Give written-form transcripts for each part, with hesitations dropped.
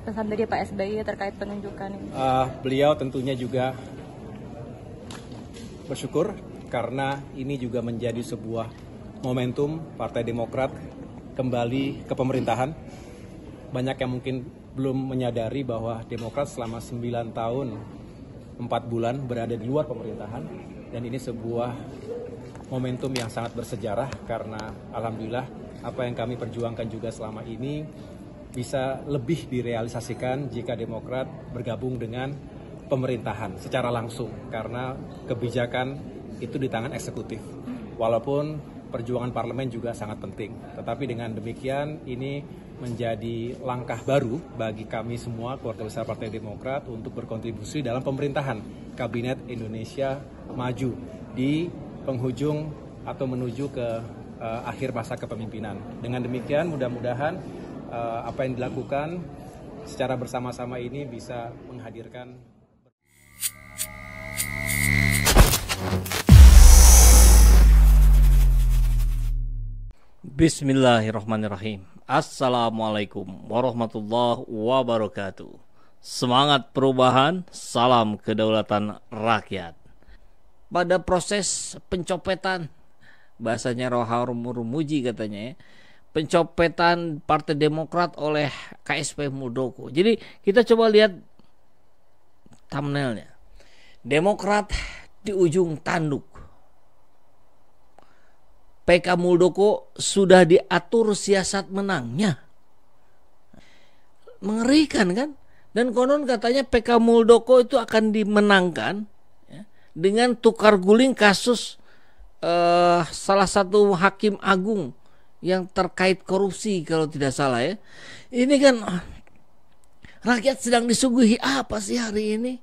pesan dari Pak SBY terkait penunjukan ini? Beliau tentunya juga bersyukur karena ini juga menjadi sebuah momentum Partai Demokrat kembali ke pemerintahan. Banyak yang mungkin belum menyadari bahwa Demokrat selama 9 tahun 4 bulan berada di luar pemerintahan, dan ini sebuah momentum yang sangat bersejarah karena alhamdulillah apa yang kami perjuangkan juga selama ini bisa lebih direalisasikan jika Demokrat bergabung dengan pemerintahan secara langsung, karena kebijakan itu di tangan eksekutif. Walaupun perjuangan parlemen juga sangat penting, tetapi dengan demikian ini menjadi langkah baru bagi kami semua keluarga besar Partai Demokrat untuk berkontribusi dalam pemerintahan Kabinet Indonesia Maju di penghujung atau menuju ke akhir masa kepemimpinan. Dengan demikian mudah-mudahan apa yang dilakukan secara bersama-sama ini bisa menghadirkan. Bismillahirrahmanirrahim. Assalamualaikum warahmatullahi wabarakatuh. Semangat perubahan, salam kedaulatan rakyat. Pada proses pencopetan, bahasanya Rohar Murmuji katanya ya, pencopetan Partai Demokrat oleh KSP Muldoko. Jadi kita coba lihat thumbnailnya. Demokrat di ujung tanduk. PK Muldoko sudah diatur siasat menangnya. Mengerikan kan? Dan konon katanya PK Muldoko itu akan dimenangkan ya, dengan tukar guling kasus salah satu hakim agung yang terkait korupsi kalau tidak salah ya. Ini kan rakyat sedang disuguhi apa sih hari ini?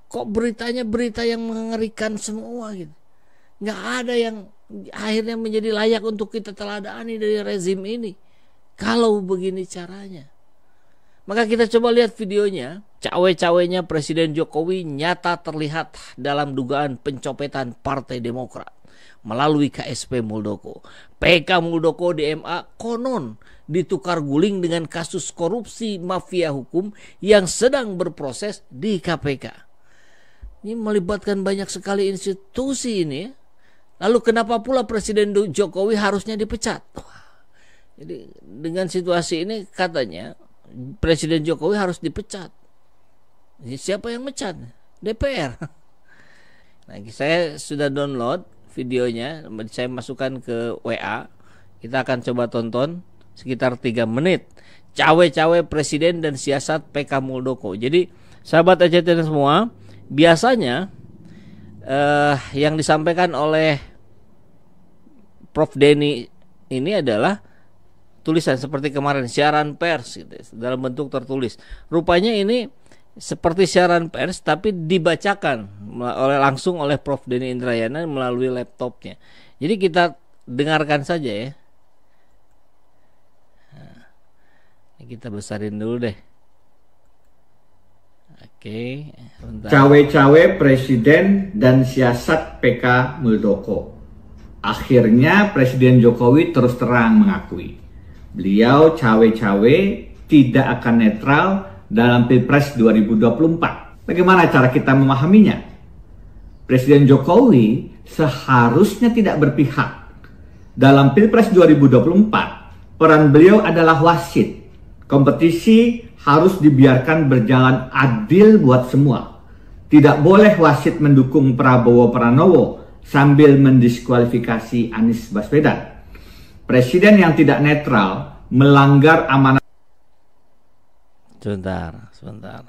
Kok beritanya berita yang mengerikan semua gitu. Nggak ada yang akhirnya menjadi layak untuk kita teladani dari rezim ini. Kalau begini caranya. Maka kita coba lihat videonya. Cawe-cawenya Presiden Jokowi nyata terlihat dalam dugaan pencopetan Partai Demokrat melalui KSP Muldoko. PK Muldoko DMA konon ditukar guling dengan kasus korupsi mafia hukum yang sedang berproses di KPK. Ini melibatkan banyak sekali institusi ini. Lalu kenapa pula Presiden Jokowi harusnya dipecat? Jadi dengan situasi ini katanya Presiden Jokowi harus dipecat. Siapa yang mecat? DPR. Nah, saya sudah download videonya, saya masukkan ke WA. Kita akan coba tonton sekitar 3 menit. Cawe-cawe presiden dan siasat PK Muldoko. Jadi sahabat ACTN semua, biasanya yang disampaikan oleh Prof Denny ini adalah tulisan seperti kemarin siaran pers gitu, dalam bentuk tertulis. Rupanya ini seperti siaran pers tapi dibacakan langsung oleh Prof Denny Indrayana melalui laptopnya. Jadi kita dengarkan saja ya. Nah, kita besarin dulu deh. Oke, cawe-cawe presiden dan siasat PK Muldoko. Akhirnya Presiden Jokowi terus terang mengakui beliau cawe-cawe tidak akan netral dalam Pilpres 2024. Bagaimana cara kita memahaminya? Presiden Jokowi seharusnya tidak berpihak. Dalam Pilpres 2024, peran beliau adalah wasit. Kompetisi harus dibiarkan berjalan adil buat semua. Tidak boleh wasit mendukung Prabowo Pranowo sambil mendiskualifikasi Anies Baswedan. Presiden yang tidak netral melanggar amanat. Sebentar.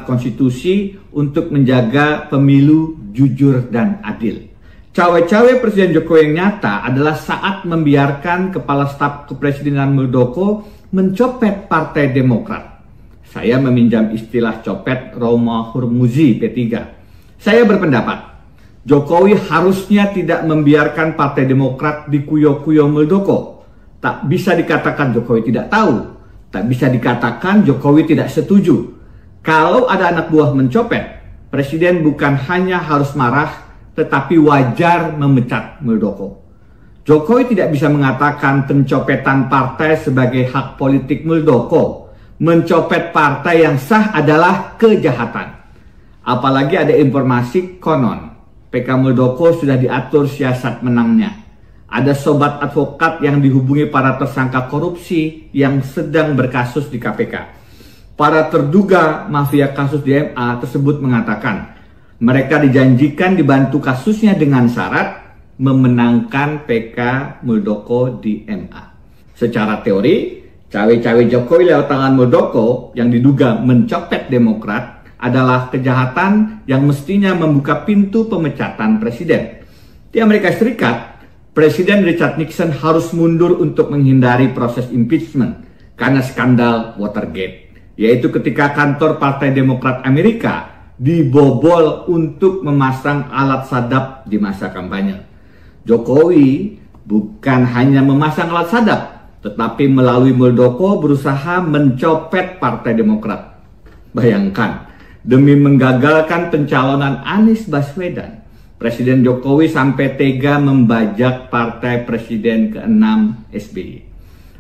Konstitusi untuk menjaga pemilu jujur dan adil. Cawe-cawe Presiden Jokowi yang nyata adalah saat membiarkan Kepala Staf Kepresidenan Muldoko mencopet Partai Demokrat. Saya meminjam istilah copet Rohar Murmuzi P3. Saya berpendapat Jokowi harusnya tidak membiarkan Partai Demokrat dikuyo-kuyo Muldoko. Tak bisa dikatakan Jokowi tidak tahu, tak bisa dikatakan Jokowi tidak setuju. Kalau ada anak buah mencopet, Presiden bukan hanya harus marah, tetapi wajar memecat Muldoko. Jokowi tidak bisa mengatakan pencopetan partai sebagai hak politik Muldoko. Mencopet partai yang sah adalah kejahatan. Apalagi ada informasi konon PK Muldoko sudah diatur siasat menangnya. Ada sobat advokat yang dihubungi para tersangka korupsi yang sedang berkasus di KPK. Para terduga mafia kasus di MA tersebut mengatakan mereka dijanjikan dibantu kasusnya dengan syarat memenangkan PK Muldoko di MA. Secara teori, cawe-cawe Jokowi lewat tangan Muldoko yang diduga mencopet Demokrat adalah kejahatan yang mestinya membuka pintu pemecatan presiden. Di Amerika Serikat, Presiden Richard Nixon harus mundur untuk menghindari proses impeachment karena skandal Watergate, yaitu ketika kantor Partai Demokrat Amerika dibobol untuk memasang alat sadap di masa kampanye. Jokowi bukan hanya memasang alat sadap, tetapi melalui Muldoko berusaha mencopet Partai Demokrat. Bayangkan, demi menggagalkan pencalonan Anies Baswedan, Presiden Jokowi sampai tega membajak partai Presiden ke-6 SBY.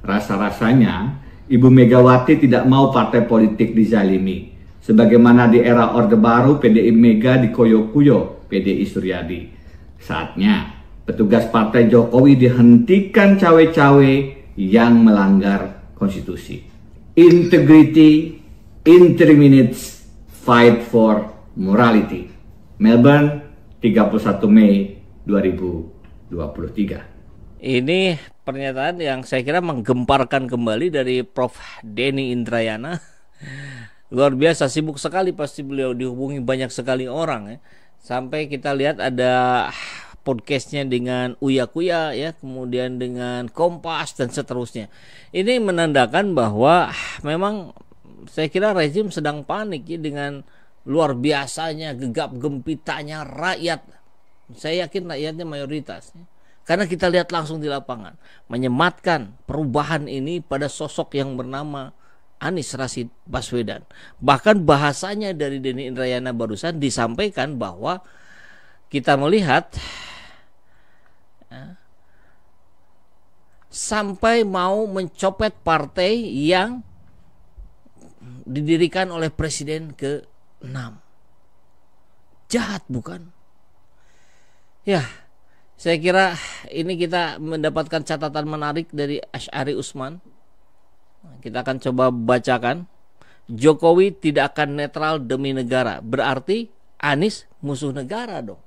Rasa-rasanya, Ibu Megawati tidak mau partai politik dizalimi. Sebagaimana di era Orde Baru, PDI Mega dikoyo-kuyo PDI Suryadi. Saatnya petugas partai Jokowi dihentikan cawe-cawe yang melanggar konstitusi. Integrity in 3 minutes, fight for morality. Melbourne, 31 Mei 2023. Ini pernyataan yang saya kira menggemparkan kembali dari Prof. Denny Indrayana. Luar biasa, sibuk sekali pasti beliau, dihubungi banyak sekali orang ya. Sampai kita lihat ada podcastnya dengan Uya Kuya ya, kemudian dengan Kompas dan seterusnya. Ini menandakan bahwa memang saya kira rezim sedang panik ya, dengan luar biasanya gegap gempitanya rakyat. Saya yakin rakyatnya mayoritas ya. Karena kita lihat langsung di lapangan, menyematkan perubahan ini pada sosok yang bernama Anies Rashid Baswedan. Bahkan bahasanya dari Denny Indrayana barusan disampaikan bahwa kita melihat sampai mau mencopet partai yang didirikan oleh Presiden ke-6. Jahat bukan? Ya, saya kira ini kita mendapatkan catatan menarik dari Asy'ari Usman. Kita akan coba bacakan. Jokowi tidak akan netral demi negara. Berarti Anies musuh negara dong.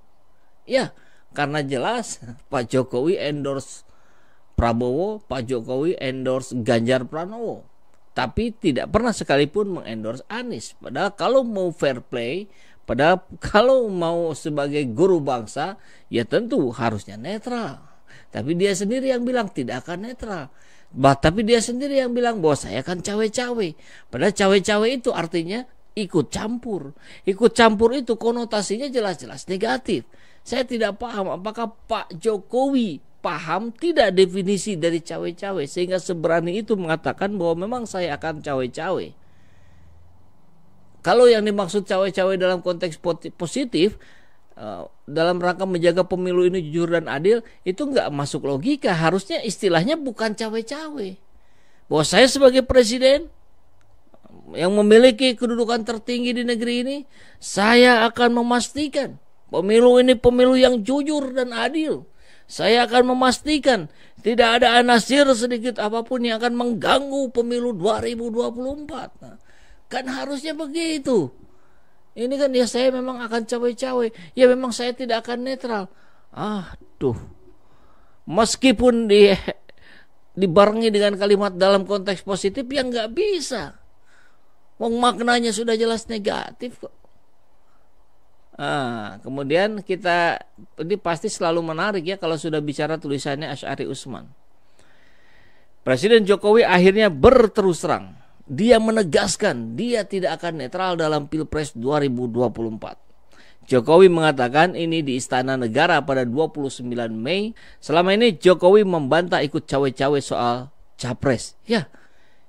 Ya, karena jelas Pak Jokowi endorse Prabowo, Pak Jokowi endorse Ganjar Pranowo, tapi tidak pernah sekalipun mengendorse Anies. Padahal kalau mau fair play, padahal kalau mau sebagai guru bangsa, ya tentu harusnya netral. Tapi dia sendiri yang bilang tidak akan netral. Tapi dia sendiri yang bilang bahwa saya akan cawe-cawe. Padahal cawe-cawe itu artinya ikut campur. Ikut campur itu konotasinya jelas-jelas negatif. Saya tidak paham apakah Pak Jokowi paham tidak definisi dari cawe-cawe sehingga seberani itu mengatakan bahwa memang saya akan cawe-cawe. Kalau yang dimaksud cawe-cawe dalam konteks positif, dalam rangka menjaga pemilu ini jujur dan adil, itu nggak masuk logika. Harusnya istilahnya bukan cawe-cawe. Bahwa saya sebagai presiden yang memiliki kedudukan tertinggi di negeri ini, saya akan memastikan pemilu ini pemilu yang jujur dan adil. Saya akan memastikan tidak ada anasir sedikit apapun yang akan mengganggu pemilu 2024. Nah, kan harusnya begitu. Ini kan ya saya memang akan cawe-cawe. Ya memang saya tidak akan netral. Aduh. Meskipun dibarengi dengan kalimat dalam konteks positif yang nggak bisa. Wong maknanya sudah jelas negatif kok. Kemudian kita ini pasti selalu menarik ya kalau sudah bicara tulisannya Asy'ari Usman. Presiden Jokowi akhirnya berterus terang. Dia menegaskan dia tidak akan netral dalam Pilpres 2024. Jokowi mengatakan ini di Istana Negara pada 29 Mei. Selama ini Jokowi membantah ikut cawe-cawe soal capres. Ya,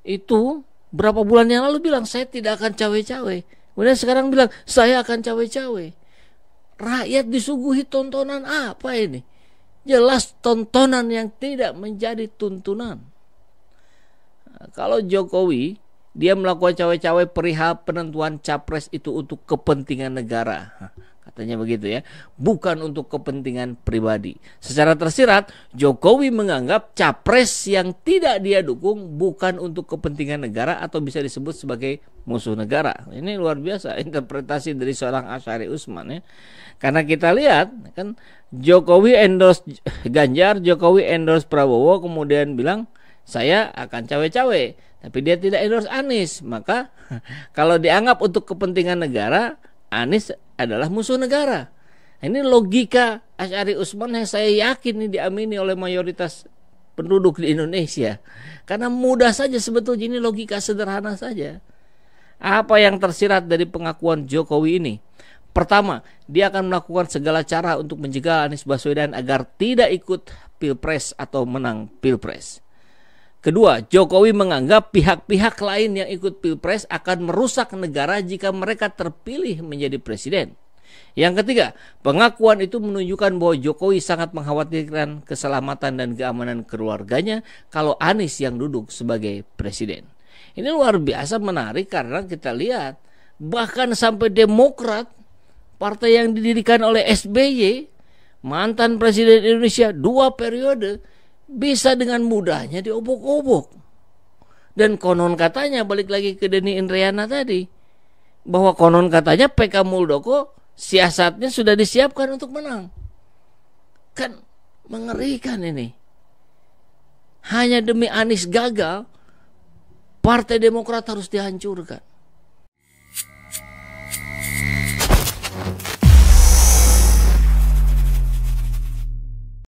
itu berapa bulan yang lalu bilang saya tidak akan cawe-cawe. Kemudian sekarang bilang saya akan cawe-cawe. Rakyat disuguhi tontonan apa ini? jelas tontonan yang tidak menjadi tuntunan. Nah, kalau Jokowi dia melakukan cawe-cawe perihal penentuan capres itu untuk kepentingan negara, katanya begitu ya, bukan untuk kepentingan pribadi. Secara tersirat, Jokowi menganggap capres yang tidak dia dukung bukan untuk kepentingan negara atau bisa disebut sebagai musuh negara. Ini luar biasa interpretasi dari seorang Asy'ari Utsman ya. Karena kita lihat kan Jokowi endorse Ganjar, Jokowi endorse Prabowo, kemudian bilang saya akan cawe-cawe, tapi dia tidak endorse Anies. Maka kalau dianggap untuk kepentingan negara, Anies adalah musuh negara. Ini logika Asy'ari Utsman yang saya yakin ini diamini oleh mayoritas penduduk di Indonesia. Karena mudah saja sebetulnya, ini logika sederhana saja. Apa yang tersirat dari pengakuan Jokowi ini? Pertama, dia akan melakukan segala cara untuk mencegah Anies Baswedan agar tidak ikut Pilpres atau menang Pilpres. Kedua, Jokowi menganggap pihak-pihak lain yang ikut Pilpres akan merusak negara jika mereka terpilih menjadi presiden. Yang ketiga, pengakuan itu menunjukkan bahwa Jokowi sangat mengkhawatirkan keselamatan dan keamanan keluarganya kalau Anies yang duduk sebagai presiden. Ini luar biasa menarik karena kita lihat bahkan sampai Demokrat, partai yang didirikan oleh SBY, mantan presiden Indonesia 2 periode, bisa dengan mudahnya diobok-obok. Dan konon katanya, balik lagi ke Denny Indrayana tadi, bahwa konon katanya PK Muldoko siasatnya sudah disiapkan untuk menang. Kan mengerikan ini. Hanya demi Anies gagal, Partai Demokrat harus dihancurkan.